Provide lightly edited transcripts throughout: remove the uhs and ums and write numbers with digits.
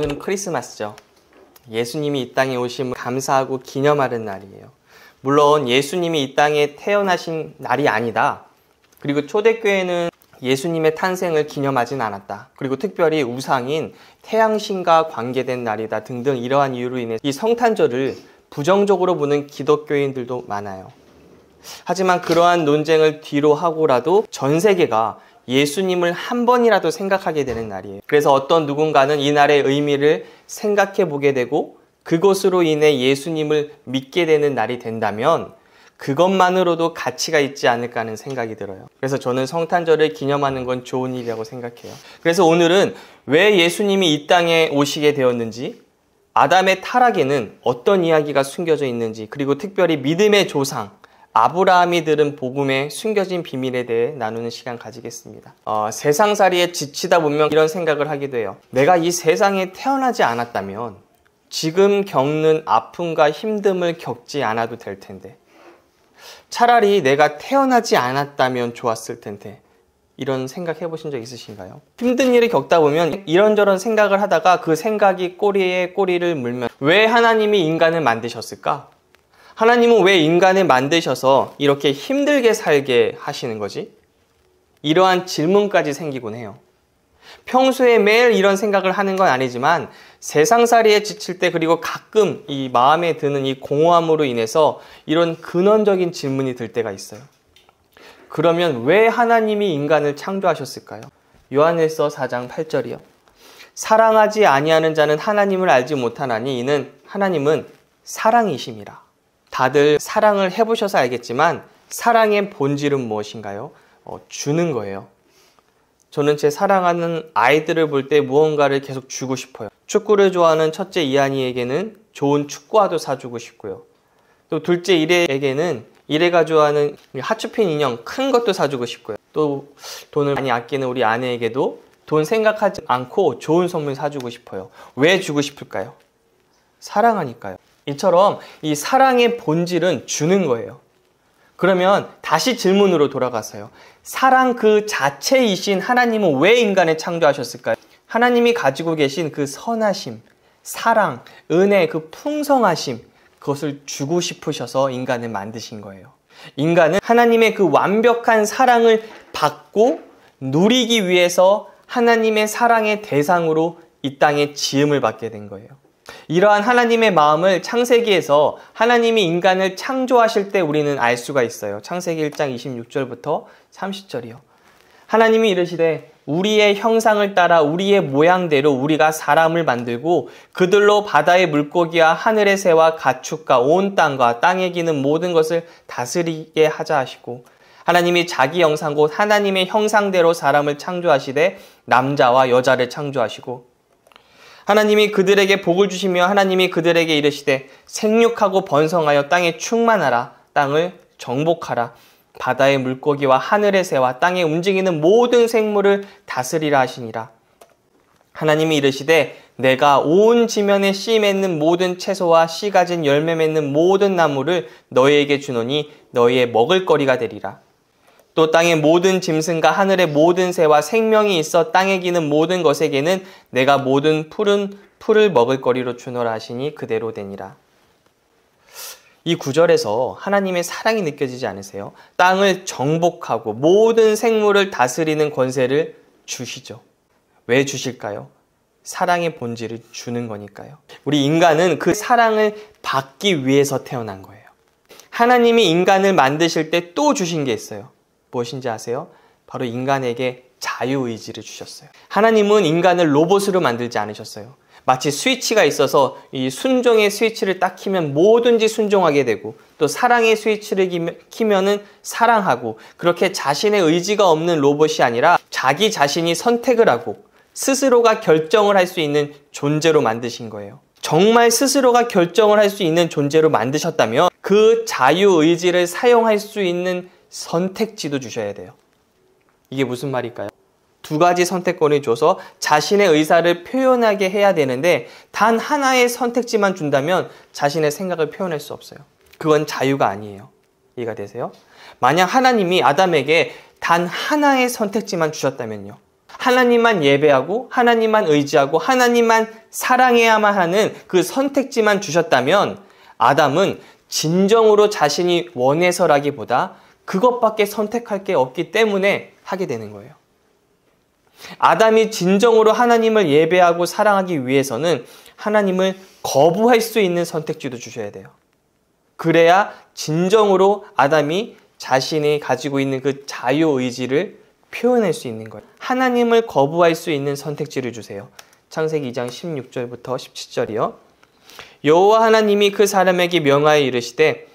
오늘은 크리스마스죠. 예수님이 이 땅에 오심을 감사하고 기념하는 날이에요. 물론 예수님이 이 땅에 태어나신 날이 아니다. 그리고 초대교회는 예수님의 탄생을 기념하진 않았다. 그리고 특별히 우상인 태양신과 관계된 날이다 등등 이러한 이유로 인해 이 성탄절을 부정적으로 보는 기독교인들도 많아요. 하지만 그러한 논쟁을 뒤로 하고라도 전 세계가 예수님을 한 번이라도 생각하게 되는 날이에요. 그래서 어떤 누군가는 이 날의 의미를 생각해 보게 되고 그것으로 인해 예수님을 믿게 되는 날이 된다면 그것만으로도 가치가 있지 않을까 하는 생각이 들어요. 그래서 저는 성탄절을 기념하는 건 좋은 일이라고 생각해요. 그래서 오늘은 왜 예수님이 이 땅에 오시게 되었는지, 아담의 타락에는 어떤 이야기가 숨겨져 있는지, 그리고 특별히 믿음의 조상 아브라함이 들은 복음의 숨겨진 비밀에 대해 나누는 시간 가지겠습니다. 세상살이에 지치다 보면 이런 생각을 하기도 해요. 내가 이 세상에 태어나지 않았다면 지금 겪는 아픔과 힘듦을 겪지 않아도 될 텐데, 차라리 내가 태어나지 않았다면 좋았을 텐데, 이런 생각 해보신 적 있으신가요? 힘든 일을 겪다 보면 이런저런 생각을 하다가 그 생각이 꼬리에 꼬리를 물면 왜 하나님이 인간을 만드셨을까? 하나님은 왜 인간을 만드셔서 이렇게 힘들게 살게 하시는 거지? 이러한 질문까지 생기곤 해요. 평소에 매일 이런 생각을 하는 건 아니지만 세상살이에 지칠 때, 그리고 가끔 이 마음에 드는 이 공허함으로 인해서 이런 근원적인 질문이 들 때가 있어요. 그러면 왜 하나님이 인간을 창조하셨을까요? 요한일서 4장 8절이요. 사랑하지 아니하는 자는 하나님을 알지 못하나니 이는 하나님은 사랑이심이라. 다들 사랑을 해보셔서 알겠지만 사랑의 본질은 무엇인가요? 주는 거예요. 저는 제 사랑하는 아이들을 볼 때 무언가를 계속 주고 싶어요. 축구를 좋아하는 첫째 이한이에게는 좋은 축구화도 사주고 싶고요. 또 둘째 이래에게는 이래가 좋아하는 하츄핑 인형 큰 것도 사주고 싶고요. 또 돈을 많이 아끼는 우리 아내에게도 돈 생각하지 않고 좋은 선물 사주고 싶어요. 왜 주고 싶을까요? 사랑하니까요. 이처럼 이 사랑의 본질은 주는 거예요. 그러면 다시 질문으로 돌아가서요. 사랑 그 자체이신 하나님은 왜 인간을 창조하셨을까요? 하나님이 가지고 계신 그 선하심, 사랑, 은혜, 그 풍성하심, 그것을 주고 싶으셔서 인간을 만드신 거예요. 인간은 하나님의 그 완벽한 사랑을 받고 누리기 위해서 하나님의 사랑의 대상으로 이 땅에 지음을 받게 된 거예요. 이러한 하나님의 마음을 창세기에서 하나님이 인간을 창조하실 때 우리는 알 수가 있어요. 창세기 1장 26절부터 30절이요. 하나님이 이르시되 우리의 형상을 따라 우리의 모양대로 우리가 사람을 만들고 그들로 바다의 물고기와 하늘의 새와 가축과 온 땅과 땅에 기는 모든 것을 다스리게 하자 하시고, 하나님이 자기 형상 곧 하나님의 형상대로 사람을 창조하시되 남자와 여자를 창조하시고, 하나님이 그들에게 복을 주시며 하나님이 그들에게 이르시되 생육하고 번성하여 땅에 충만하라. 땅을 정복하라. 바다의 물고기와 하늘의 새와 땅에 움직이는 모든 생물을 다스리라 하시니라. 하나님이 이르시되 내가 온 지면에 씨 맺는 모든 채소와 씨 가진 열매 맺는 모든 나무를 너희에게 주노니 너희의 먹을거리가 되리라. 또 땅의 모든 짐승과 하늘의 모든 새와 생명이 있어 땅에 기는 모든 것에게는 내가 모든 풀을 먹을거리로 주노라 하시니 그대로 되니라. 이 구절에서 하나님의 사랑이 느껴지지 않으세요? 땅을 정복하고 모든 생물을 다스리는 권세를 주시죠. 왜 주실까요? 사랑의 본질을 주는 거니까요. 우리 인간은 그 사랑을 받기 위해서 태어난 거예요. 하나님이 인간을 만드실 때 또 주신 게 있어요. 무엇인지 아세요? 바로 인간에게 자유의지를 주셨어요. 하나님은 인간을 로봇으로 만들지 않으셨어요. 마치 스위치가 있어서 이 순종의 스위치를 딱 키면 뭐든지 순종하게 되고, 또 사랑의 스위치를 키면은 사랑하고, 그렇게 자신의 의지가 없는 로봇이 아니라 자기 자신이 선택을 하고 스스로가 결정을 할 수 있는 존재로 만드신 거예요. 정말 스스로가 결정을 할 수 있는 존재로 만드셨다면 그 자유의지를 사용할 수 있는 선택지도 주셔야 돼요. 이게 무슨 말일까요? 두 가지 선택권을 줘서 자신의 의사를 표현하게 해야 되는데 단 하나의 선택지만 준다면 자신의 생각을 표현할 수 없어요. 그건 자유가 아니에요. 이해가 되세요? 만약 하나님이 아담에게 단 하나의 선택지만 주셨다면요. 하나님만 예배하고 하나님만 의지하고 하나님만 사랑해야만 하는 그 선택지만 주셨다면 아담은 진정으로 자신이 원해서라기보다 그것밖에 선택할 게 없기 때문에 하게 되는 거예요. 아담이 진정으로 하나님을 예배하고 사랑하기 위해서는 하나님을 거부할 수 있는 선택지도 주셔야 돼요. 그래야 진정으로 아담이 자신이 가지고 있는 그 자유의지를 표현할 수 있는 거예요. 하나님을 거부할 수 있는 선택지를 주세요. 창세기 2장 16절부터 17절이요. 여호와 하나님이 그 사람에게 명하여 이르시되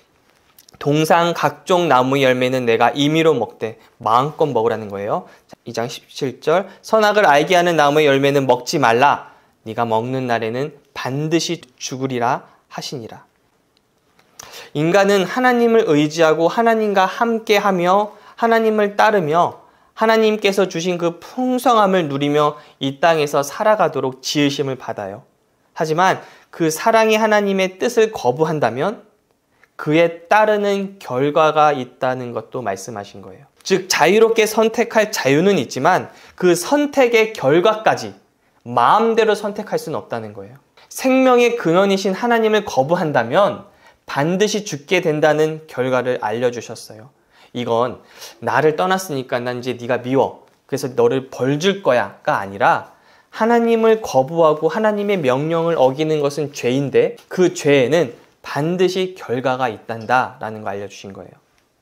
동상 각종 나무 열매는 내가 임의로 먹되 마음껏 먹으라는 거예요. 2장 17절 선악을 알게 하는 나무의 열매는 먹지 말라. 네가 먹는 날에는 반드시 죽으리라 하시니라. 인간은 하나님을 의지하고 하나님과 함께하며 하나님을 따르며 하나님께서 주신 그 풍성함을 누리며 이 땅에서 살아가도록 지으심을 받아요. 하지만 그 사랑의 하나님의 뜻을 거부한다면 그에 따르는 결과가 있다는 것도 말씀하신 거예요. 즉 자유롭게 선택할 자유는 있지만 그 선택의 결과까지 마음대로 선택할 수는 없다는 거예요. 생명의 근원이신 하나님을 거부한다면 반드시 죽게 된다는 결과를 알려주셨어요. 이건 나를 떠났으니까 난 이제 네가 미워. 그래서 너를 벌 줄 거야가 아니라 하나님을 거부하고 하나님의 명령을 어기는 것은 죄인데 그 죄에는 반드시 결과가 있단다라는 거 알려주신 거예요.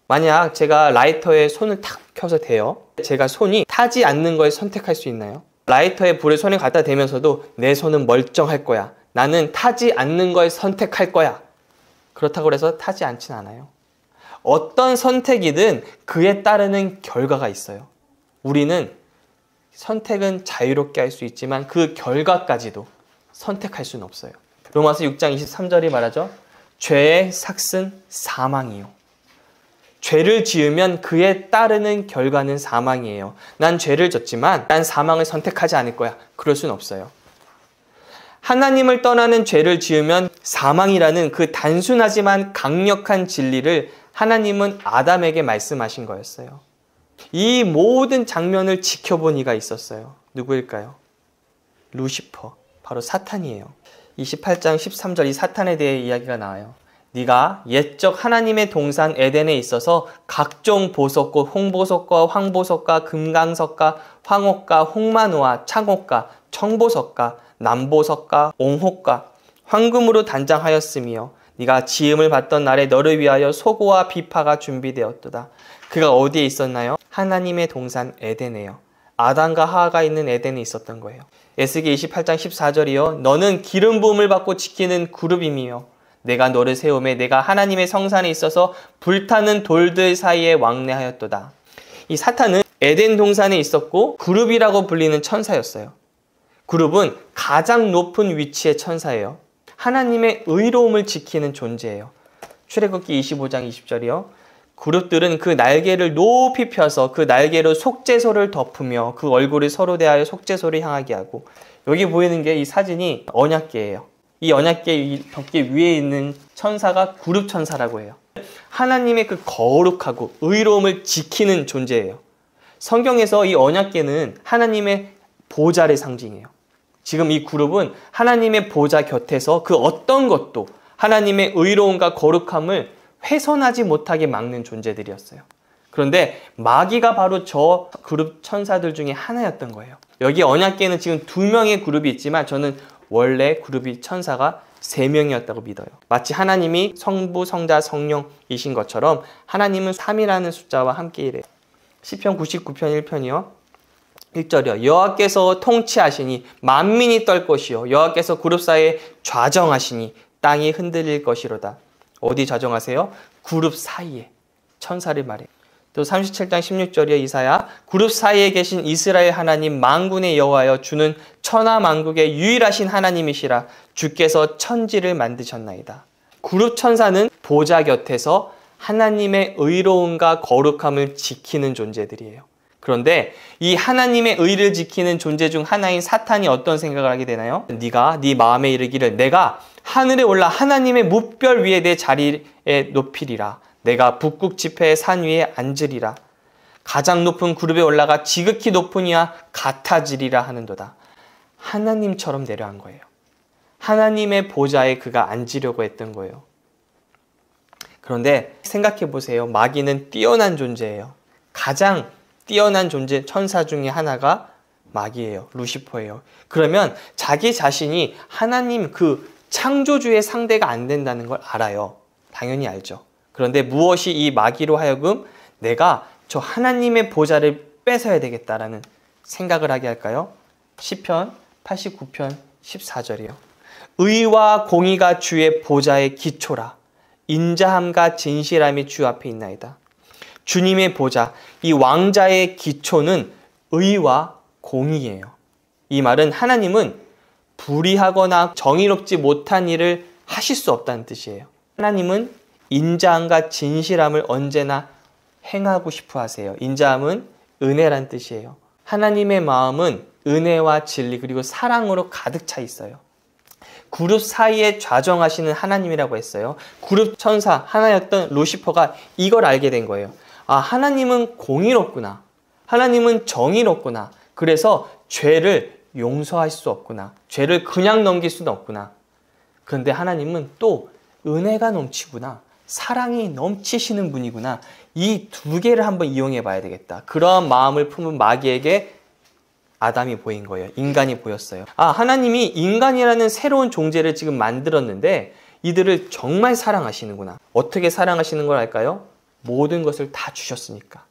만약 제가 라이터에 손을 탁 켜서 대요. 제가 손이 타지 않는 걸 선택할 수 있나요? 라이터에 불을 손에 갖다 대면서도 내 손은 멀쩡할 거야. 나는 타지 않는 걸 선택할 거야. 그렇다고 해서 타지 않진 않아요. 어떤 선택이든 그에 따르는 결과가 있어요. 우리는 선택은 자유롭게 할 수 있지만 그 결과까지도 선택할 수는 없어요. 로마서 6장 23절이 말하죠. 죄의 삭은 사망이요. 죄를 지으면 그에 따르는 결과는 사망이에요. 난 죄를 졌지만 난 사망을 선택하지 않을 거야. 그럴 수는 없어요. 하나님을 떠나는 죄를 지으면 사망이라는 그 단순하지만 강력한 진리를 하나님은 아담에게 말씀하신 거였어요. 이 모든 장면을 지켜본 이가 있었어요. 누구일까요? 루시퍼, 바로 사탄이에요. 28장 13절 이 사탄에 대해 이야기가 나와요. 네가 옛적 하나님의 동산 에덴에 있어서 각종 보석과 홍보석과 황보석과 금강석과 황옥과 홍마노와 창옥과 청보석과 남보석과 옹혹과 황금으로 단장하였으며 네가 지음을 받던 날에 너를 위하여 소고와 비파가 준비되었도다. 그가 어디에 있었나요? 하나님의 동산 에덴에요. 아담과 하와가 있는 에덴에 있었던 거예요. 에스겔 28장 14절이요. 너는 기름 부음을 받고 지키는 그룹이며 내가 너를 세우매 내가 하나님의 성산에 있어서 불타는 돌들 사이에 왕래하였도다. 이 사탄은 에덴 동산에 있었고 그룹이라고 불리는 천사였어요. 그룹은 가장 높은 위치의 천사예요. 하나님의 의로움을 지키는 존재예요. 출애굽기 25장 20절이요. 그룹들은 그 날개를 높이 펴서 그 날개로 속죄소를 덮으며 그 얼굴을 서로 대하여 속죄소를 향하게 하고, 여기 보이는 게 이 사진이 언약궤예요. 이 언약궤 덮개 위에 있는 천사가 그룹 천사라고 해요. 하나님의 그 거룩하고 의로움을 지키는 존재예요. 성경에서 이 언약궤는 하나님의 보좌의 상징이에요. 지금 이 그룹은 하나님의 보좌 곁에서 그 어떤 것도 하나님의 의로움과 거룩함을 훼손하지 못하게 막는 존재들이었어요. 그런데 마귀가 바로 저 그룹 천사들 중에 하나였던 거예요. 여기 언약궤는 지금 2명의 그룹이 있지만 저는 원래 그룹이 천사가 3명이었다고 믿어요. 마치 하나님이 성부, 성자, 성령이신 것처럼 하나님은 3이라는 숫자와 함께 이래요. 시편 99편 1편이요. 1절이요. 여호와께서 통치하시니 만민이 떨 것이요. 여호와께서 그룹 사이에 좌정하시니 땅이 흔들릴 것이로다. 어디 좌정하세요? 그룹 사이에. 천사를 말해요. 또 37장 16절이요. 이사야. 그룹 사이에 계신 이스라엘 하나님 만군의 여호와여 주는 천하 만국의 유일하신 하나님이시라. 주께서 천지를 만드셨나이다. 그룹 천사는 보좌 곁에서 하나님의 의로움과 거룩함을 지키는 존재들이에요. 그런데 이 하나님의 의를 지키는 존재 중 하나인 사탄이 어떤 생각을 하게 되나요? 네가 네 마음에 이르기를 내가 하늘에 올라 하나님의 뭇별 위에 내 자리에 높이리라. 내가 북극 지폐의 산 위에 앉으리라. 가장 높은 그룹에 올라가 지극히 높은 이와 같아지리라 하는도다. 하나님처럼 내려간 거예요. 하나님의 보좌에 그가 앉으려고 했던 거예요. 그런데 생각해 보세요. 마귀는 뛰어난 존재예요. 가장 뛰어난 존재, 천사 중에 하나가 마귀예요. 루시퍼예요. 그러면 자기 자신이 하나님 그 창조주의 상대가 안 된다는 걸 알아요. 당연히 알죠. 그런데 무엇이 이 마귀로 하여금 내가 저 하나님의 보좌를 뺏어야 되겠다라는 생각을 하게 할까요? 시편 89편 14절이요. 의와 공의가 주의 보좌의 기초라. 인자함과 진실함이 주 앞에 있나이다. 주님의 보좌, 이 왕자의 기초는 의와 공의예요. 이 말은 하나님은 불의하거나 정의롭지 못한 일을 하실 수 없다는 뜻이에요. 하나님은 인자함과 진실함을 언제나 행하고 싶어 하세요. 인자함은 은혜란 뜻이에요. 하나님의 마음은 은혜와 진리 그리고 사랑으로 가득 차 있어요. 그룹 사이에 좌정하시는 하나님이라고 했어요. 그룹 천사 하나였던 루시퍼가 이걸 알게 된 거예요. 아, 하나님은 공의롭구나. 하나님은 정의롭구나. 그래서 죄를 용서할 수 없구나. 죄를 그냥 넘길 수는 없구나. 그런데 하나님은 또 은혜가 넘치구나. 사랑이 넘치시는 분이구나. 이 두 개를 한번 이용해 봐야 되겠다. 그러한 마음을 품은 마귀에게 아담이 보인 거예요. 인간이 보였어요. 아, 하나님이 인간이라는 새로운 존재를 지금 만들었는데 이들을 정말 사랑하시는구나. 어떻게 사랑하시는 걸 알까요? 모든 것을 다 주셨으니까.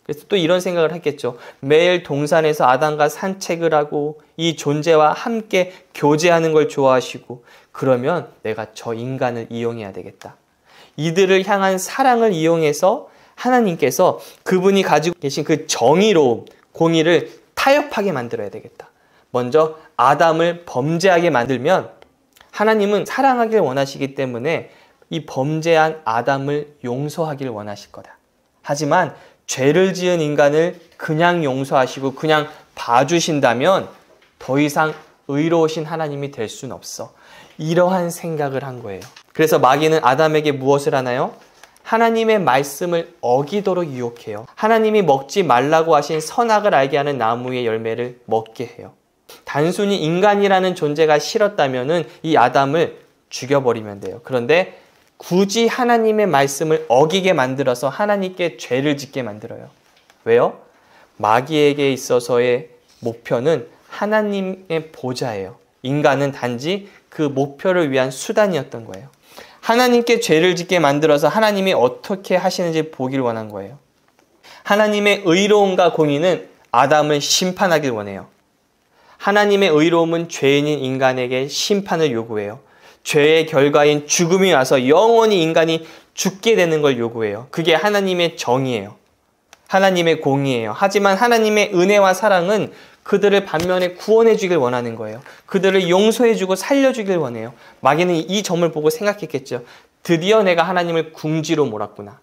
그래서 또 이런 생각을 했겠죠. 매일 동산에서 아담과 산책을 하고 이 존재와 함께 교제하는 걸 좋아하시고 그러면 내가 저 인간을 이용해야 되겠다. 이들을 향한 사랑을 이용해서 하나님께서 그분이 가지고 계신 그 정의로움, 공의를 타협하게 만들어야 되겠다. 먼저 아담을 범죄하게 만들면 하나님은 사랑하길 원하시기 때문에 이 범죄한 아담을 용서하길 원하실 거다. 하지만 죄를 지은 인간을 그냥 용서하시고 그냥 봐주신다면 더 이상 의로우신 하나님이 될 수는 없어. 이러한 생각을 한 거예요. 그래서 마귀는 아담에게 무엇을 하나요? 하나님의 말씀을 어기도록 유혹해요. 하나님이 먹지 말라고 하신 선악을 알게 하는 나무의 열매를 먹게 해요. 단순히 인간이라는 존재가 싫었다면 이 아담을 죽여버리면 돼요. 그런데 굳이 하나님의 말씀을 어기게 만들어서 하나님께 죄를 짓게 만들어요. 왜요? 마귀에게 있어서의 목표는 하나님의 보좌예요. 인간은 단지 그 목표를 위한 수단이었던 거예요. 하나님께 죄를 짓게 만들어서 하나님이 어떻게 하시는지 보길 원한 거예요. 하나님의 의로움과 공의는 아담을 심판하길 원해요. 하나님의 의로움은 죄인인 인간에게 심판을 요구해요. 죄의 결과인 죽음이 와서 영원히 인간이 죽게 되는 걸 요구해요. 그게 하나님의 정의예요. 하나님의 공의예요. 하지만 하나님의 은혜와 사랑은 그들을 반면에 구원해 주길 원하는 거예요. 그들을 용서해 주고 살려 주길 원해요. 마귀는 이 점을 보고 생각했겠죠. 드디어 내가 하나님을 궁지로 몰았구나.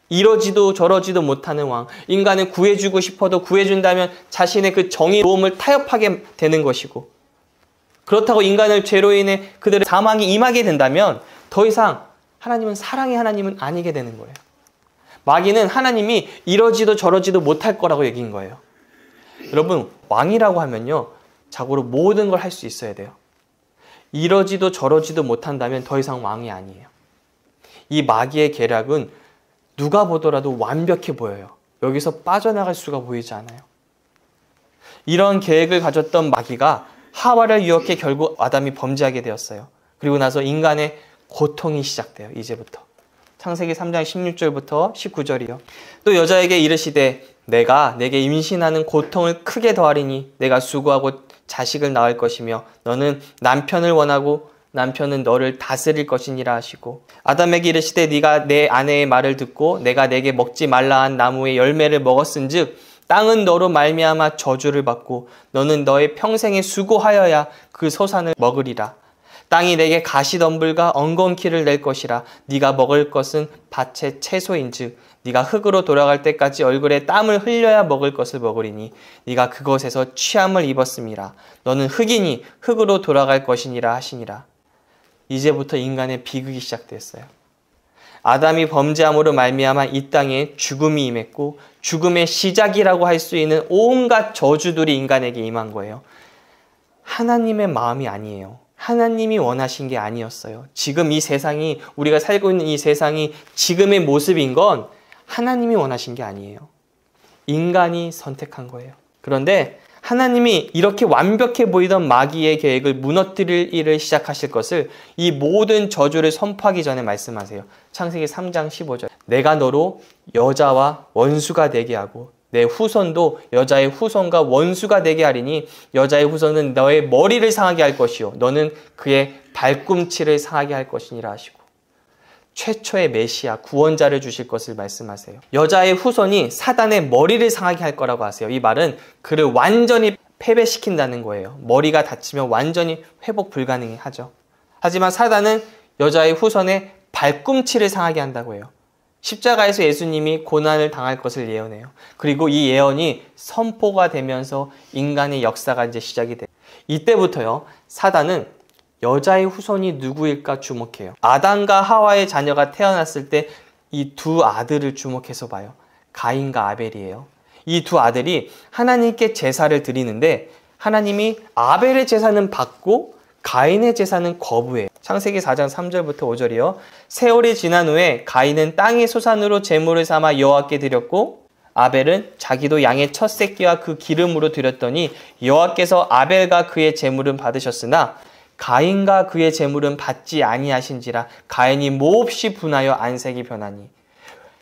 이러지도 저러지도 못하는 왕. 인간을 구해주고 싶어도 구해준다면 자신의 그 정의로움을 타협하게 되는 것이고 그렇다고 인간을 죄로 인해 그들의 사망이 임하게 된다면 더 이상 하나님은 사랑의 하나님은 아니게 되는 거예요. 마귀는 하나님이 이러지도 저러지도 못할 거라고 얘기한 거예요. 여러분, 왕이라고 하면요, 자고로 모든 걸 할 수 있어야 돼요. 이러지도 저러지도 못한다면 더 이상 왕이 아니에요. 이 마귀의 계략은 누가 보더라도 완벽해 보여요. 여기서 빠져나갈 수가 보이지 않아요. 이런 계획을 가졌던 마귀가 하와를 유혹해 결국 아담이 범죄하게 되었어요. 그리고 나서 인간의 고통이 시작돼요. 이제부터. 창세기 3장 16절부터 19절이요. 또 여자에게 이르시되 내가 내게 임신하는 고통을 크게 더하리니 내가 수고하고 자식을 낳을 것이며 너는 남편을 원하고 남편은 너를 다스릴 것이니라 하시고 아담에게 이르시되 네가 내 아내의 말을 듣고 내가 내게 먹지 말라 한 나무의 열매를 먹었은즉 땅은 너로 말미암아 저주를 받고 너는 너의 평생에 수고하여야 그 소산을 먹으리라. 땅이 내게 가시덤불과 엉겅퀴를 낼 것이라. 네가 먹을 것은 밭의 채소인즉 네가 흙으로 돌아갈 때까지 얼굴에 땀을 흘려야 먹을 것을 먹으리니 네가 그것에서 취함을 입었음이라. 너는 흙이니 흙으로 돌아갈 것이니라 하시니라. 이제부터 인간의 비극이 시작됐어요. 아담이 범죄함으로 말미암아 이 땅에 죽음이 임했고 죽음의 시작이라고 할 수 있는 온갖 저주들이 인간에게 임한 거예요. 하나님의 마음이 아니에요. 하나님이 원하신 게 아니었어요. 지금 이 세상이, 우리가 살고 있는 이 세상이 지금의 모습인 건 하나님이 원하신 게 아니에요. 인간이 선택한 거예요. 그런데 하나님이 이렇게 완벽해 보이던 마귀의 계획을 무너뜨릴 일을 시작하실 것을 이 모든 저주를 선포하기 전에 말씀하세요. 창세기 3장 15절. 내가 너로 여자와 원수가 되게 하고 내 후손도 여자의 후손과 원수가 되게 하리니 여자의 후손은 너의 머리를 상하게 할 것이요 너는 그의 발꿈치를 상하게 할 것이니라 하시고 최초의 메시아 구원자를 주실 것을 말씀하세요. 여자의 후손이 사단의 머리를 상하게 할 거라고 하세요. 이 말은 그를 완전히 패배시킨다는 거예요. 머리가 다치면 완전히 회복 불가능하죠. 하지만 사단은 여자의 후손의 발꿈치를 상하게 한다고 해요. 십자가에서 예수님이 고난을 당할 것을 예언해요. 그리고 이 예언이 선포가 되면서 인간의 역사가 이제 시작이 돼요. 이때부터요, 사단은 여자의 후손이 누구일까 주목해요. 아담과 하와의 자녀가 태어났을 때 이 두 아들을 주목해서 봐요. 가인과 아벨이에요. 이 두 아들이 하나님께 제사를 드리는데 하나님이 아벨의 제사는 받고 가인의 제사는 거부해요. 창세기 4장 3절부터 5절이요. 세월이 지난 후에 가인은 땅의 소산으로 제물을 삼아 여호와께 드렸고 아벨은 자기도 양의 첫 새끼와 그 기름으로 드렸더니 여호와께서 아벨과 그의 제물은 받으셨으나 가인과 그의 제물은 받지 아니하신지라 가인이 몹시 분하여 안색이 변하니.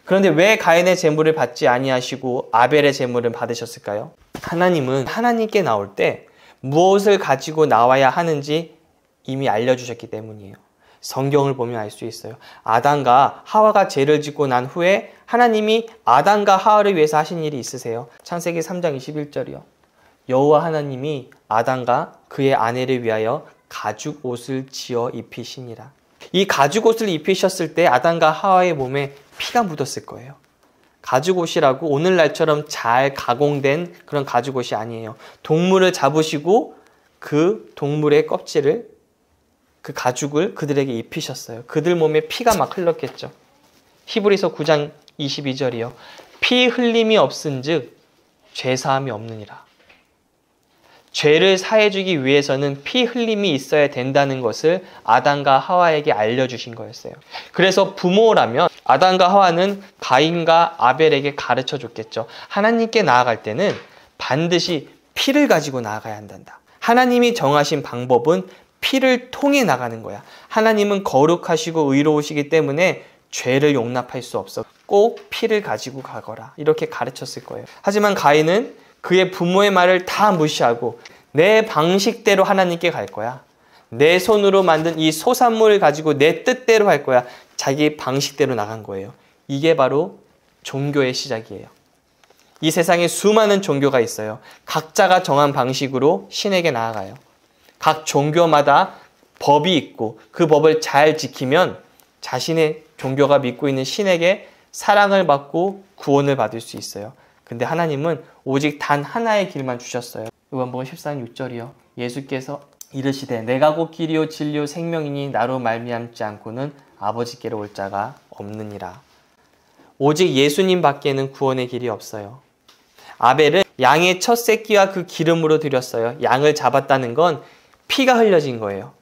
그런데 왜 가인의 제물을 받지 아니하시고 아벨의 제물은 받으셨을까요? 하나님은 하나님께 나올 때 무엇을 가지고 나와야 하는지 이미 알려주셨기 때문이에요. 성경을 보면 알 수 있어요. 아담과 하와가 죄를 짓고 난 후에 하나님이 아담과 하와를 위해서 하신 일이 있으세요. 창세기 3장 21절이요. 여호와 하나님이 아담과 그의 아내를 위하여 가죽 옷을 지어 입히시니라. 이 가죽 옷을 입히셨을 때 아담과 하와의 몸에 피가 묻었을 거예요. 가죽 옷이라고 오늘날처럼 잘 가공된 그런 가죽 옷이 아니에요. 동물을 잡으시고 그 동물의 껍질을, 그 가죽을 그들에게 입히셨어요. 그들 몸에 피가 막 흘렀겠죠. 히브리서 9장 22절이요. 피 흘림이 없은즉 죄사함이 없느니라. 죄를 사해주기 위해서는 피 흘림이 있어야 된다는 것을 아담과 하와에게 알려주신 거였어요. 그래서 부모라면 아담과 하와는 가인과 아벨에게 가르쳐 줬겠죠. 하나님께 나아갈 때는 반드시 피를 가지고 나아가야 한단다. 하나님이 정하신 방법은 피를 통해 나가는 거야. 하나님은 거룩하시고 의로우시기 때문에 죄를 용납할 수 없어. 꼭 피를 가지고 가거라. 이렇게 가르쳤을 거예요. 하지만 가인은 그의 부모의 말을 다 무시하고 내 방식대로 하나님께 갈 거야. 내 손으로 만든 이 소산물을 가지고 내 뜻대로 할 거야. 자기 방식대로 나간 거예요. 이게 바로 종교의 시작이에요. 이 세상에 수많은 종교가 있어요. 각자가 정한 방식으로 신에게 나아가요. 각 종교마다 법이 있고 그 법을 잘 지키면 자신의 종교가 믿고 있는 신에게 사랑을 받고 구원을 받을 수 있어요. 근데 하나님은 오직 단 하나의 길만 주셨어요. 요한복음 14장 6절이요. 예수께서 이르시되 내가 곧 길이요 진리요 생명이니 나로 말미암지 않고는 아버지께로 올 자가 없느니라. 오직 예수님 밖에는 구원의 길이 없어요. 아벨은 양의 첫 새끼와 그 기름으로 드렸어요. 양을 잡았다는 건 피가 흘려진 거예요.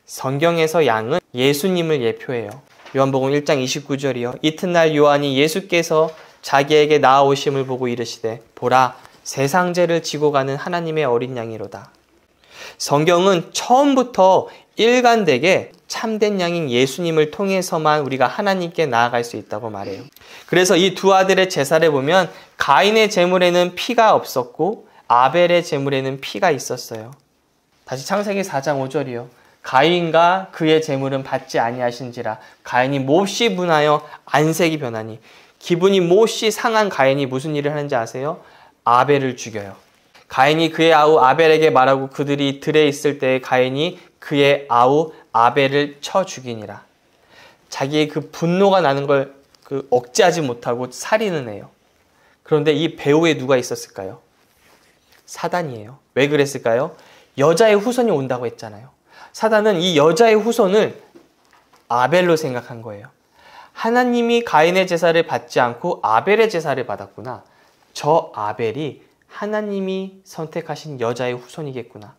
성경에서 양은 예수님을 예표해요. 요한복음 1장 29절이요. 이튿날 요한이 예수께서 자기에게 나아오심을 보고 이르시되 보라 세상 죄를 지고 가는 하나님의 어린 양이로다. 성경은 처음부터 일관되게 참된 양인 예수님을 통해서만 우리가 하나님께 나아갈 수 있다고 말해요. 그래서 이 두 아들의 제사를 보면 가인의 제물에는 피가 없었고 아벨의 제물에는 피가 있었어요. 다시 창세기 4장 5절이요. 가인과 그의 제물은 받지 아니하신지라 가인이 몹시 분하여 안색이 변하니. 기분이 몹시 상한 가인이 무슨 일을 하는지 아세요? 아벨을 죽여요. 가인이 그의 아우 아벨에게 말하고 그들이 들에 있을 때 가인이 그의 아우 아벨을 쳐 죽이니라. 자기의 그 분노가 나는 걸 억제하지 못하고 살인을 해요. 그런데 이 배후에 누가 있었을까요? 사단이에요. 왜 그랬을까요? 여자의 후손이 온다고 했잖아요. 사단은 이 여자의 후손을 아벨로 생각한 거예요. 하나님이 가인의 제사를 받지 않고 아벨의 제사를 받았구나. 저 아벨이 하나님이 선택하신 여자의 후손이겠구나.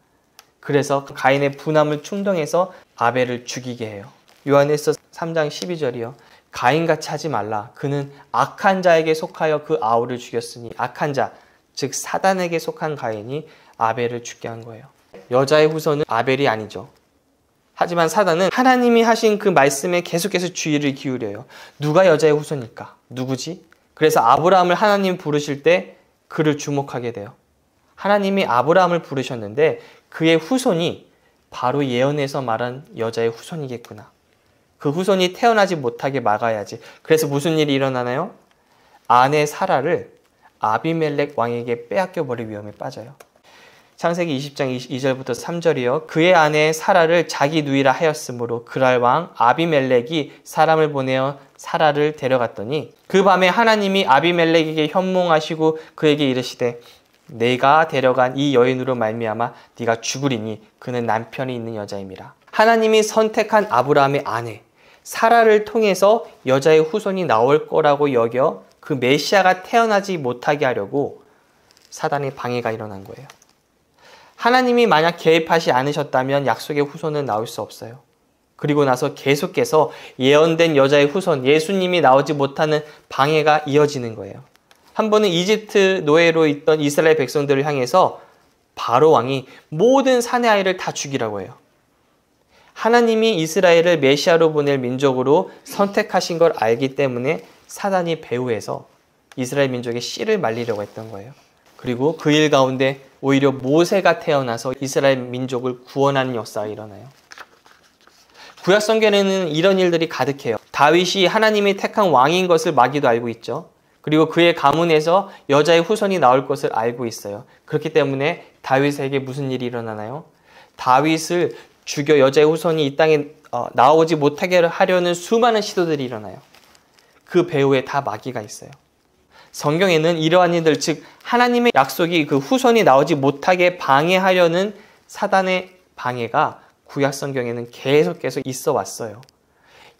그래서 가인의 분함을 충동해서 아벨을 죽이게 해요. 요한일서 3장 12절이요. 가인같이 하지 말라. 그는 악한 자에게 속하여 그 아우를 죽였으니 악한 자, 즉 사단에게 속한 가인이 아벨을 죽게 한 거예요. 여자의 후손은 아벨이 아니죠. 하지만 사단은 하나님이 하신 그 말씀에 계속해서 주의를 기울여요. 누가 여자의 후손일까? 누구지? 그래서 아브라함을 하나님 부르실 때 그를 주목하게 돼요. 하나님이 아브라함을 부르셨는데 그의 후손이 바로 예언에서 말한 여자의 후손이겠구나. 그 후손이 태어나지 못하게 막아야지. 그래서 무슨 일이 일어나나요? 아내 사라를 아비멜렉 왕에게 빼앗겨 버릴 위험에 빠져요. 창세기 20장 2절부터 3절이요. 그의 아내 사라를 자기 누이라 하였으므로 그랄 왕 아비멜렉이 사람을 보내어 사라를 데려갔더니 그 밤에 하나님이 아비멜렉에게 현몽하시고 그에게 이르시되 내가 데려간 이 여인으로 말미암아 네가 죽으리니 그는 남편이 있는 여자임이라. 하나님이 선택한 아브라함의 아내 사라를 통해서 여자의 후손이 나올 거라고 여겨 그 메시아가 태어나지 못하게 하려고 사단의 방해가 일어난 거예요. 하나님이 만약 개입하지 않으셨다면 약속의 후손은 나올 수 없어요. 그리고 나서 계속해서 예언된 여자의 후손 예수님이 나오지 못하는 방해가 이어지는 거예요. 한 번은 이집트 노예로 있던 이스라엘 백성들을 향해서 바로 왕이 모든 사내 아이를 다 죽이라고 해요. 하나님이 이스라엘을 메시아로 보낼 민족으로 선택하신 걸 알기 때문에 사단이 배후에서 이스라엘 민족의 씨를 말리려고 했던 거예요. 그리고 그 일 가운데 오히려 모세가 태어나서 이스라엘 민족을 구원하는 역사가 일어나요. 구약 성경에는 이런 일들이 가득해요. 다윗이 하나님이 택한 왕인 것을 마귀도 알고 있죠. 그리고 그의 가문에서 여자의 후손이 나올 것을 알고 있어요. 그렇기 때문에 다윗에게 무슨 일이 일어나나요? 다윗을 죽여 여자의 후손이 이 땅에 나오지 못하게 하려는 수많은 시도들이 일어나요. 그 배후에 다 마귀가 있어요. 성경에는 이러한 일들, 즉 하나님의 약속이 그 후손이 나오지 못하게 방해하려는 사단의 방해가 구약 성경에는 계속해서 있어 왔어요.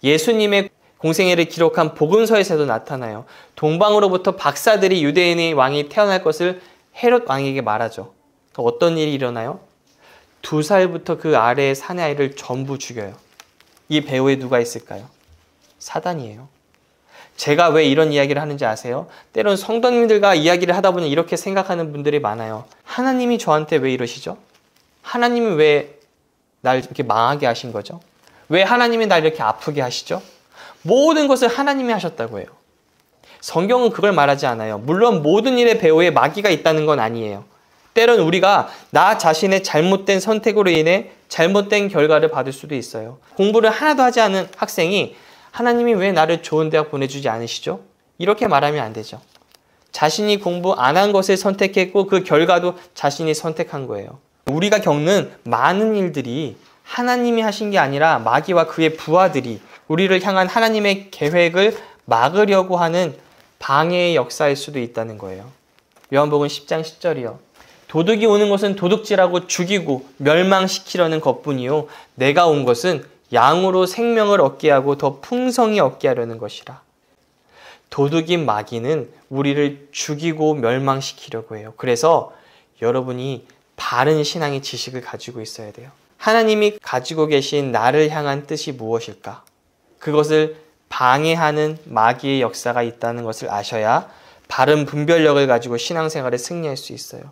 예수님의 공생애를 기록한 복음서에서도 나타나요. 동방으로부터 박사들이 유대인의 왕이 태어날 것을 헤롯 왕에게 말하죠. 어떤 일이 일어나요? 2살부터 그 아래의 사내 아이를 전부 죽여요. 이 배후에 누가 있을까요? 사단이에요. 제가 왜 이런 이야기를 하는지 아세요? 때론 성도님들과 이야기를 하다 보니 이렇게 생각하는 분들이 많아요. 하나님이 저한테 왜 이러시죠? 하나님이 왜 날 이렇게 망하게 하신 거죠? 왜 하나님이 날 이렇게 아프게 하시죠? 모든 것을 하나님이 하셨다고 해요. 성경은 그걸 말하지 않아요. 물론 모든 일의 배후에 마귀가 있다는 건 아니에요. 때론 우리가 나 자신의 잘못된 선택으로 인해 잘못된 결과를 받을 수도 있어요. 공부를 하나도 하지 않은 학생이 하나님이 왜 나를 좋은 대학 보내주지 않으시죠? 이렇게 말하면 안 되죠. 자신이 공부 안 한 것을 선택했고 그 결과도 자신이 선택한 거예요. 우리가 겪는 많은 일들이 하나님이 하신 게 아니라 마귀와 그의 부하들이 우리를 향한 하나님의 계획을 막으려고 하는 방해의 역사일 수도 있다는 거예요. 요한복음 10장 10절이요. 도둑이 오는 것은 도둑질하고 죽이고 멸망시키려는 것뿐이요 내가 온 것은 양으로 생명을 얻게 하고 더 풍성히 얻게 하려는 것이라. 도둑인 마귀는 우리를 죽이고 멸망시키려고 해요. 그래서 여러분이 바른 신앙의 지식을 가지고 있어야 돼요. 하나님이 가지고 계신 나를 향한 뜻이 무엇일까? 그것을 방해하는 마귀의 역사가 있다는 것을 아셔야 바른 분별력을 가지고 신앙생활에 승리할 수 있어요.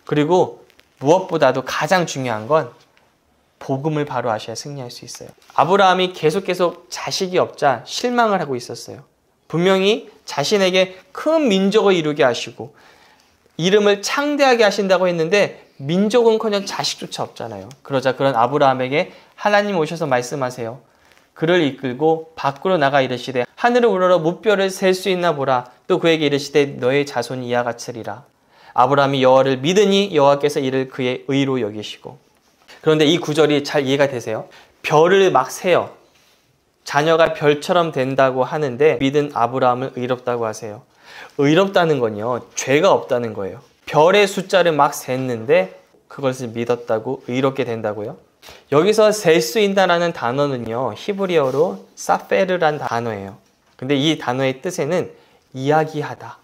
그리고 무엇보다도 가장 중요한 건 복음을 바로 아셔야 승리할 수 있어요. 아브라함이 계속 자식이 없자 실망을 하고 있었어요. 분명히 자신에게 큰 민족을 이루게 하시고 이름을 창대하게 하신다고 했는데 민족은커녕 자식조차 없잖아요. 그러자 그런 아브라함에게 하나님 오셔서 말씀하세요. 그를 이끌고 밖으로 나가 이르시되 하늘을 우러러 무뼈를 셀 수 있나 보라. 또 그에게 이르시되 너의 자손이 이와 같으리라. 아브라함이 여호와를 믿으니 여호와께서 이를 그의 의로 여기시고. 그런데 이 구절이 잘 이해가 되세요? 별을 막 세요. 자녀가 별처럼 된다고 하는데 믿은 아브라함을 의롭다고 하세요. 의롭다는 건요, 죄가 없다는 거예요. 별의 숫자를 막 셌는데 그것을 믿었다고 의롭게 된다고요? 여기서 셀 수 있다라는 단어는요, 히브리어로 사페르란 단어예요. 근데 이 단어의 뜻에는 이야기하다,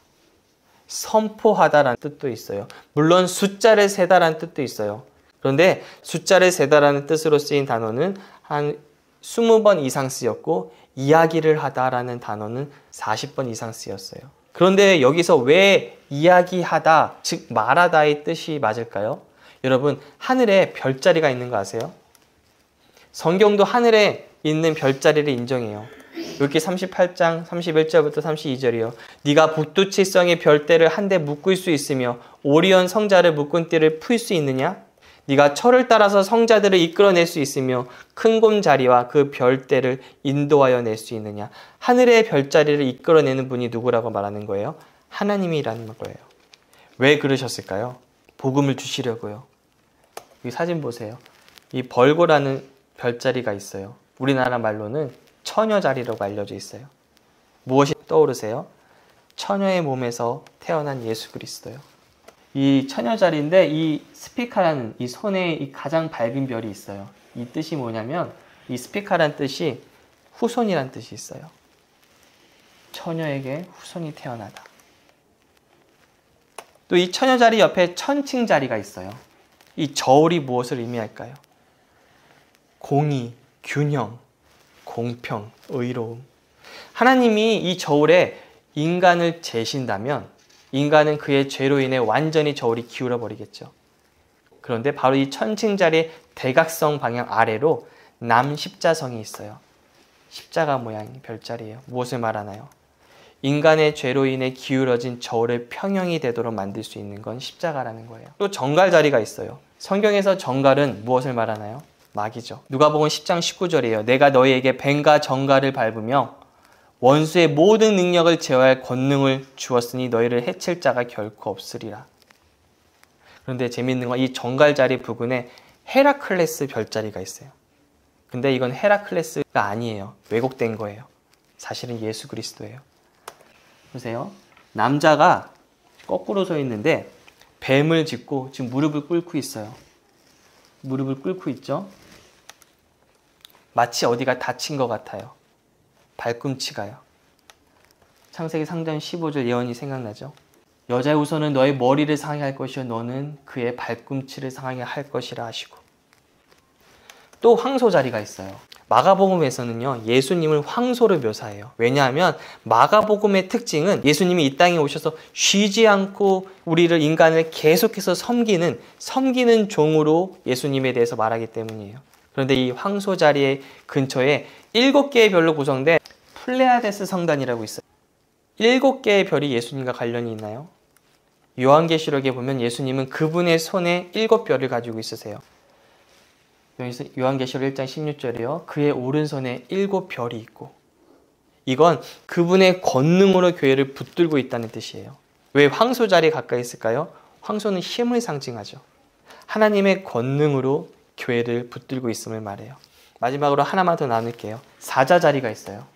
선포하다라는 뜻도 있어요. 물론 숫자를 세다라는 뜻도 있어요. 그런데 숫자를 세다라는 뜻으로 쓰인 단어는 한 20번 이상 쓰였고, 이야기를 하다라는 단어는 40번 이상 쓰였어요. 그런데 여기서 왜 이야기하다, 즉 말하다의 뜻이 맞을까요? 여러분, 하늘에 별자리가 있는 거 아세요? 성경도 하늘에 있는 별자리를 인정해요. 여기 38장 31절부터 32절이요. 네가 북두칠성의 별대를 한데 묶을 수 있으며 오리온 성자를 묶은 띠를 풀 수 있느냐? 네가 철을 따라서 성자들을 이끌어낼 수 있으며 큰 곰자리와 그 별대를 인도하여 낼 수 있느냐? 하늘의 별자리를 이끌어내는 분이 누구라고 말하는 거예요? 하나님이라는 거예요. 왜 그러셨을까요? 복음을 주시려고요. 이 사진 보세요. 이 벌고라는 별자리가 있어요. 우리나라 말로는 처녀자리라고 알려져 있어요. 무엇이 떠오르세요? 처녀의 몸에서 태어난 예수 그리스도요. 이 처녀자리인데 이 스피카라는 이 손에 이 가장 밝은 별이 있어요. 이 뜻이 뭐냐면 이 스피카라는 뜻이 후손이란 뜻이 있어요. 처녀에게 후손이 태어나다. 또 이 처녀자리 옆에 천칭자리가 있어요. 이 저울이 무엇을 의미할까요? 공의, 균형, 공평, 의로움. 하나님이 이 저울에 인간을 재신다면 인간은 그의 죄로 인해 완전히 저울이 기울어 버리겠죠. 그런데 바로 이 천칭자리의 대각성 방향 아래로 남십자성이 있어요. 십자가 모양의 별자리예요. 무엇을 말하나요? 인간의 죄로 인해 기울어진 저울을 평형이 되도록 만들 수 있는 건 십자가라는 거예요. 또 정갈자리가 있어요. 성경에서 정갈은 무엇을 말하나요? 마귀죠. 누가복음 10장 19절이에요. 내가 너희에게 뱀과 정갈을 밟으며 원수의 모든 능력을 제어할 권능을 주었으니 너희를 해칠 자가 결코 없으리라. 그런데 재미있는 건 이 정갈자리 부근에 헤라클레스 별자리가 있어요. 근데 이건 헤라클레스가 아니에요. 왜곡된 거예요. 사실은 예수 그리스도예요. 보세요. 남자가 거꾸로 서 있는데 뱀을 짚고 지금 무릎을 꿇고 있어요. 무릎을 꿇고 있죠. 마치 어디가 다친 것 같아요. 발꿈치가요. 창세기 3장 15절 예언이 생각나죠. 여자의 후손은 너의 머리를 상하게 할 것이요 너는 그의 발꿈치를 상하게 할 것이라 하시고. 또 황소자리가 있어요. 마가복음에서는요, 예수님을 황소로 묘사해요. 왜냐하면 마가복음의 특징은 예수님이 이 땅에 오셔서 쉬지 않고 우리를, 인간을 계속해서 섬기는 종으로 예수님에 대해서 말하기 때문이에요. 그런데 이 황소자리의 근처에 7개의 별로 구성된 플레아데스 성단이라고 있어요. 7개의 별이 예수님과 관련이 있나요? 요한계시록에 보면 예수님은 그분의 손에 7별을 가지고 있으세요. 요한계시록 1장 16절이요. 그의 오른손에 7별이 있고, 이건 그분의 권능으로 교회를 붙들고 있다는 뜻이에요. 왜 황소 자리에 가까이 있을까요? 황소는 힘을 상징하죠. 하나님의 권능으로 교회를 붙들고 있음을 말해요. 마지막으로 하나만 더 나눌게요. 사자 자리가 있어요.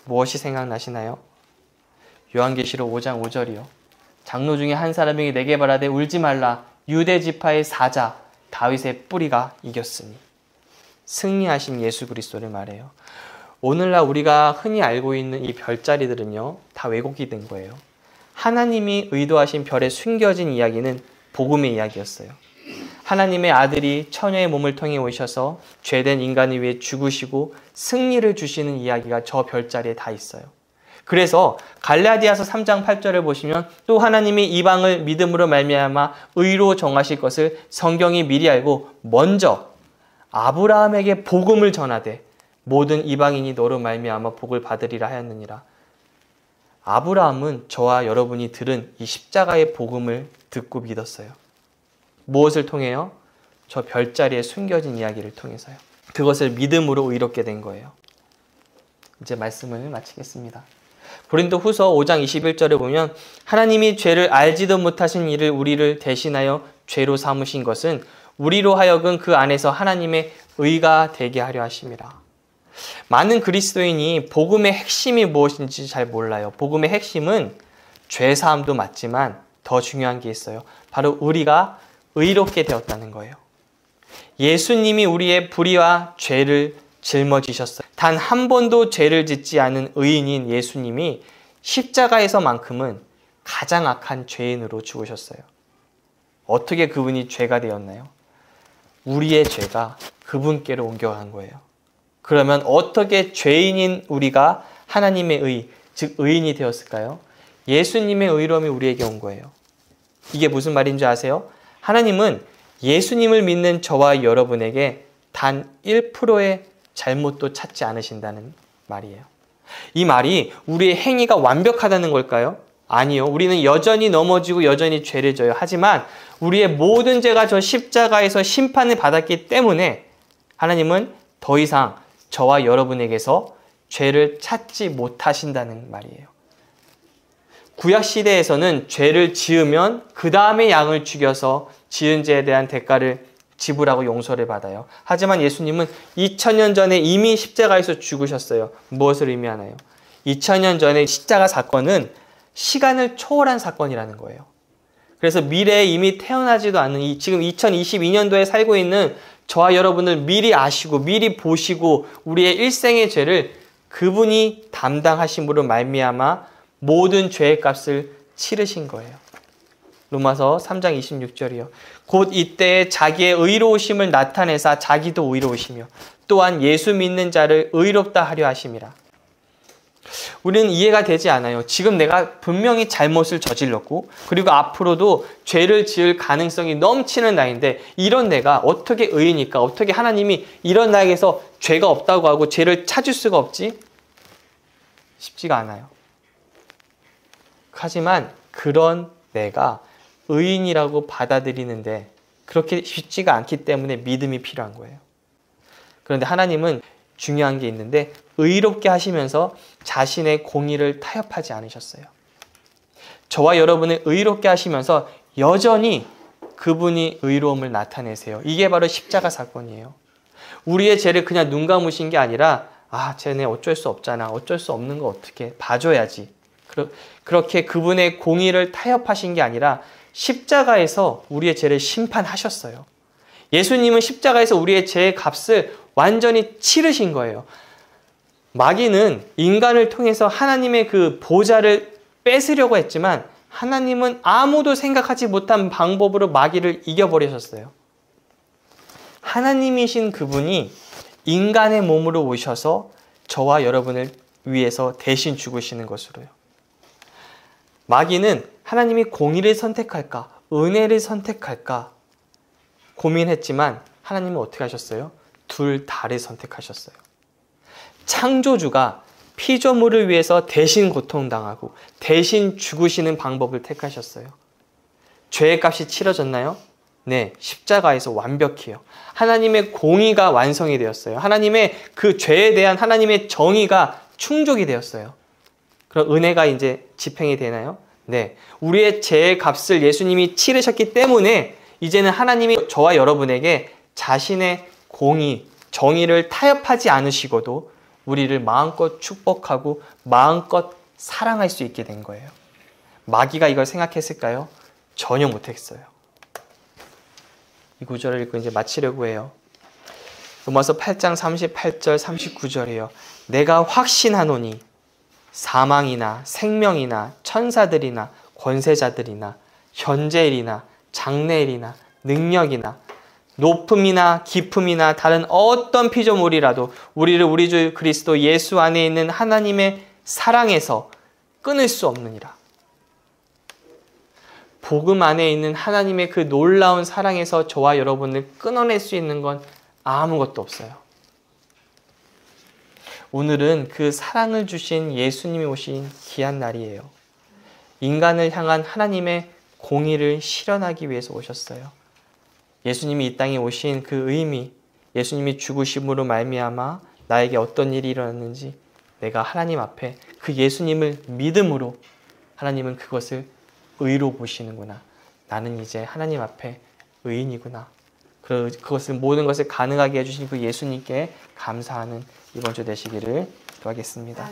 무엇이 생각나시나요? 요한계시록 5장 5절이요. 장로 중에 한 사람이 내게 말하되 울지 말라. 유대 지파의 사자 다윗의 뿌리가 이겼으니. 승리하신 예수 그리스도를 말해요. 오늘날 우리가 흔히 알고 있는 이 별자리들은요, 다 왜곡이 된 거예요. 하나님이 의도하신 별에 숨겨진 이야기는 복음의 이야기였어요. 하나님의 아들이 처녀의 몸을 통해 오셔서 죄된 인간을 위해 죽으시고 승리를 주시는 이야기가 저 별자리에 다 있어요. 그래서 갈라디아서 3장 8절을 보시면 또 하나님이 이방을 믿음으로 말미암아 의로 정하실 것을 성경이 미리 알고 먼저 아브라함에게 복음을 전하되 모든 이방인이 너로 말미암아 복을 받으리라 하였느니라. 아브라함은 저와 여러분이 들은 이 십자가의 복음을 듣고 믿었어요. 무엇을 통해요? 저 별자리에 숨겨진 이야기를 통해서요. 그것을 믿음으로 의롭게 된 거예요. 이제 말씀을 마치겠습니다. 고린도후서 5장 21절에 보면 하나님이 죄를 알지도 못하신 이를 우리를 대신하여 죄로 삼으신 것은 우리로 하여금 그 안에서 하나님의 의가 되게 하려 하심이라. 많은 그리스도인이 복음의 핵심이 무엇인지 잘 몰라요. 복음의 핵심은 죄사함도 맞지만 더 중요한 게 있어요. 바로 우리가 의롭게 되었다는 거예요. 예수님이 우리의 불의와 죄를 짊어지셨어요. 단 한 번도 죄를 짓지 않은 의인인 예수님이 십자가에서만큼은 가장 악한 죄인으로 죽으셨어요. 어떻게 그분이 죄가 되었나요? 우리의 죄가 그분께로 옮겨간 거예요. 그러면 어떻게 죄인인 우리가 하나님의 의, 즉 의인이 되었을까요? 예수님의 의로움이 우리에게 온 거예요. 이게 무슨 말인지 아세요? 하나님은 예수님을 믿는 저와 여러분에게 단 1%의 잘못도 찾지 않으신다는 말이에요. 이 말이 우리의 행위가 완벽하다는 걸까요? 아니요. 우리는 여전히 넘어지고 여전히 죄를 져요. 하지만 우리의 모든 죄가 저 십자가에서 심판을 받았기 때문에 하나님은 더 이상 저와 여러분에게서 죄를 찾지 못하신다는 말이에요. 구약시대에서는 죄를 지으면 그 다음에 양을 죽여서 지은 죄에 대한 대가를 지불하고 용서를 받아요. 하지만 예수님은 2000년 전에 이미 십자가에서 죽으셨어요. 무엇을 의미하나요? 2000년 전에 십자가 사건은 시간을 초월한 사건이라는 거예요. 그래서 미래에 이미 태어나지도 않은 지금 2022년도에 살고 있는 저와 여러분을 미리 아시고 미리 보시고 우리의 일생의 죄를 그분이 담당하심으로 말미암아 모든 죄의 값을 치르신 거예요. 로마서 3장 26절이요. 곧 이때에 자기의 의로우심을 나타내사 자기도 의로우시며 또한 예수 믿는 자를 의롭다 하려 하심이라. 우리는 이해가 되지 않아요. 지금 내가 분명히 잘못을 저질렀고 그리고 앞으로도 죄를 지을 가능성이 넘치는 나인데 이런 내가 어떻게 의인일까? 어떻게 하나님이 이런 나에게서 죄가 없다고 하고 죄를 찾을 수가 없지? 쉽지가 않아요. 하지만 그런 내가 의인이라고 받아들이는데 그렇게 쉽지가 않기 때문에 믿음이 필요한 거예요. 그런데 하나님은 중요한 게 있는데 의롭게 하시면서 자신의 공의를 타협하지 않으셨어요. 저와 여러분을 의롭게 하시면서 여전히 그분이 의로움을 나타내세요. 이게 바로 십자가 사건이에요. 우리의 죄를 그냥 눈 감으신 게 아니라 쟤네 어쩔 수 없잖아. 어쩔 수 없는 거 어떻게 봐줘야지. 그렇게 그분의 공의를 타협하신 게 아니라 십자가에서 우리의 죄를 심판하셨어요. 예수님은 십자가에서 우리의 죄의 값을 완전히 치르신 거예요. 마귀는 인간을 통해서 하나님의 그 보좌를 뺏으려고 했지만 하나님은 아무도 생각하지 못한 방법으로 마귀를 이겨버리셨어요. 하나님이신 그분이 인간의 몸으로 오셔서 저와 여러분을 위해서 대신 죽으시는 것으로요. 마귀는 하나님이 공의를 선택할까, 은혜를 선택할까 고민했지만 하나님은 어떻게 하셨어요? 둘 다를 선택하셨어요. 창조주가 피조물을 위해서 대신 고통당하고 대신 죽으시는 방법을 택하셨어요. 죄의 값이 치러졌나요? 네, 십자가에서 완벽해요. 하나님의 공의가 완성이 되었어요. 하나님의 그 죄에 대한 하나님의 정의가 충족이 되었어요. 그럼 은혜가 이제 집행이 되나요? 네, 우리의 죄의 값을 예수님이 치르셨기 때문에 이제는 하나님이 저와 여러분에게 자신의 공의, 정의를 타협하지 않으시고도 우리를 마음껏 축복하고 마음껏 사랑할 수 있게 된 거예요. 마귀가 이걸 생각했을까요? 전혀 못했어요. 이 구절을 읽고 이제 마치려고 해요. 로마서 8장 38절 39절이에요. 내가 확신하노니 사망이나 생명이나 천사들이나 권세자들이나 현재일이나 장래일이나 능력이나 높음이나 깊음이나 다른 어떤 피조물이라도 우리를 우리 주 그리스도 예수 안에 있는 하나님의 사랑에서 끊을 수 없느니라. 복음 안에 있는 하나님의 그 놀라운 사랑에서 저와 여러분을 끊어낼 수 있는 건 아무것도 없어요. 오늘은 그 사랑을 주신 예수님이 오신 귀한 날이에요. 인간을 향한 하나님의 공의를 실현하기 위해서 오셨어요. 예수님이 이 땅에 오신 그 의미, 예수님이 죽으심으로 말미암아 나에게 어떤 일이 일어났는지 내가 하나님 앞에 그 예수님을 믿음으로 하나님은 그것을 의로 보시는구나. 나는 이제 하나님 앞에 의인이구나. 그것을 모든 것을 가능하게 해주신 그 예수님께 감사하는 이번 주 되시기를 기도하겠습니다.